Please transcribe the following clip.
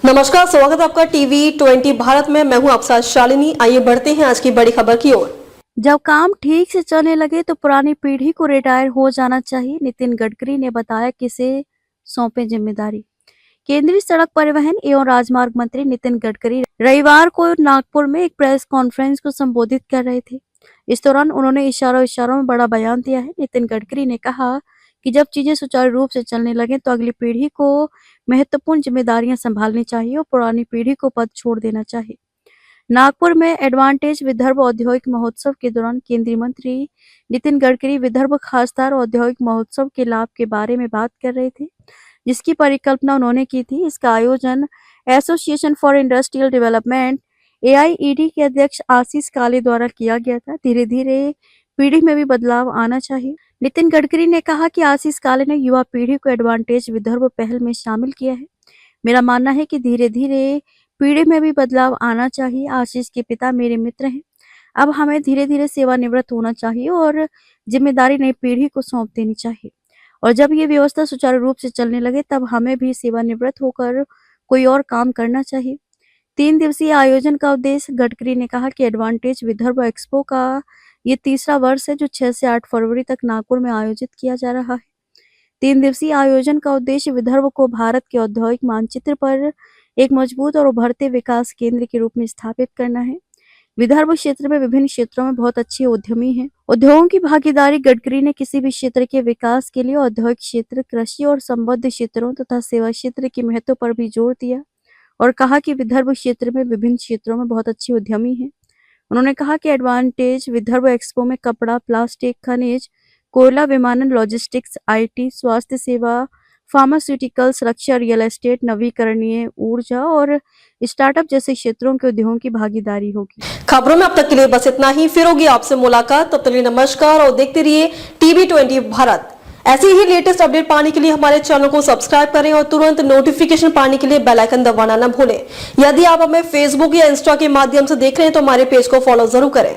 नमस्कार, स्वागत है आपका टीवी 20 भारत में। मैं हूं आपके साथ शालिनी। आइए बढ़ते हैं आज की बड़ी खबर की ओर। जब काम ठीक से चलने लगे तो पुरानी पीढ़ी को रिटायर हो जाना चाहिए, नितिन गडकरी ने बताया। किसे सौंपे जिम्मेदारी। केंद्रीय सड़क परिवहन एवं राजमार्ग मंत्री नितिन गडकरी रविवार को नागपुर में एक प्रेस कॉन्फ्रेंस को संबोधित कर रहे थे। इस दौरान उन्होंने इशारों में बड़ा बयान दिया है। नितिन गडकरी ने कहा कि जब चीजें सुचारू रूप से चलने लगे तो अगली पीढ़ी को महत्वपूर्ण जिम्मेदारियां संभालनी चाहिए और पुरानी पीढ़ी को पद छोड़ देना चाहिए। नागपुर में एडवांटेज विदर्भ औद्योगिक महोत्सव के दौरान केंद्रीय मंत्री नितिन गडकरी विदर्भ खासदार औद्योगिक महोत्सव के लाभ के बारे में बात कर रहे थे, जिसकी परिकल्पना उन्होंने की थी। इसका आयोजन एसोसिएशन फॉर इंडस्ट्रियल डेवलपमेंट एआईईडी के अध्यक्ष आशीष काले द्वारा किया गया था। धीरे धीरे पीढ़ी में भी बदलाव आना चाहिए। नितिन गडकरी ने कहा कि आशीष काले ने युवा पीढ़ी को एडवांटेज विदर्भ पहल में शामिल किया है। मेरा मानना है कि धीरे धीरे पीढ़ी में भी बदलाव आना चाहिए। आशीष के पिता मेरे मित्र हैं। अब हमें धीरे धीरे सेवानिवृत्त होना चाहिए और जिम्मेदारी नई पीढ़ी को सौंप देनी चाहिए, और जब ये व्यवस्था सुचारू रूप से चलने लगे तब हमें भी सेवानिवृत्त होकर कोई और काम करना चाहिए। 3 दिवसीय आयोजन का उद्देश्य। गडकरी ने कहा कि एडवांटेज विदर्भ एक्सपो का ये तीसरा वर्ष है जो 6 से 8 फरवरी तक नागपुर में आयोजित किया जा रहा है। 3 दिवसीय आयोजन का उद्देश्य विदर्भ को भारत के औद्योगिक मानचित्र पर एक मजबूत और उभरते विकास केंद्र के रूप में स्थापित करना है। विदर्भ क्षेत्र में विभिन्न क्षेत्रों में बहुत अच्छे उद्यमी हैं। उद्योगों की भागीदारी। गडकरी ने किसी भी क्षेत्र के विकास के लिए औद्योगिक क्षेत्र, कृषि और संबद्ध क्षेत्रों तथा सेवा क्षेत्र के महत्व पर भी जोर दिया और कहा कि विदर्भ क्षेत्र में विभिन्न क्षेत्रों में बहुत अच्छे उद्यमी हैं। उन्होंने कहा कि एडवांटेज विदर्भ एक्सपो में कपड़ा, प्लास्टिक, खनिज, कोयला, विमानन, लॉजिस्टिक्स, आईटी, स्वास्थ्य सेवा, फार्मास्यूटिकल्स, रक्षा, रियल एस्टेट, नवीकरणीय ऊर्जा और स्टार्टअप जैसे क्षेत्रों के उद्योगों की भागीदारी होगी। खबरों में अब तक के लिए बस इतना ही। फिर होगी आपसे मुलाकात। तब तक के लिए नमस्कार और देखते रहिए टीवी 20 भारत। ऐसे ही लेटेस्ट अपडेट पाने के लिए हमारे चैनल को सब्सक्राइब करें और तुरंत नोटिफिकेशन पाने के लिए बेल आइकन दबाना न भूलें। यदि आप हमें फेसबुक या इंस्टा के माध्यम से देख रहे हैं तो हमारे पेज को फॉलो जरूर करें।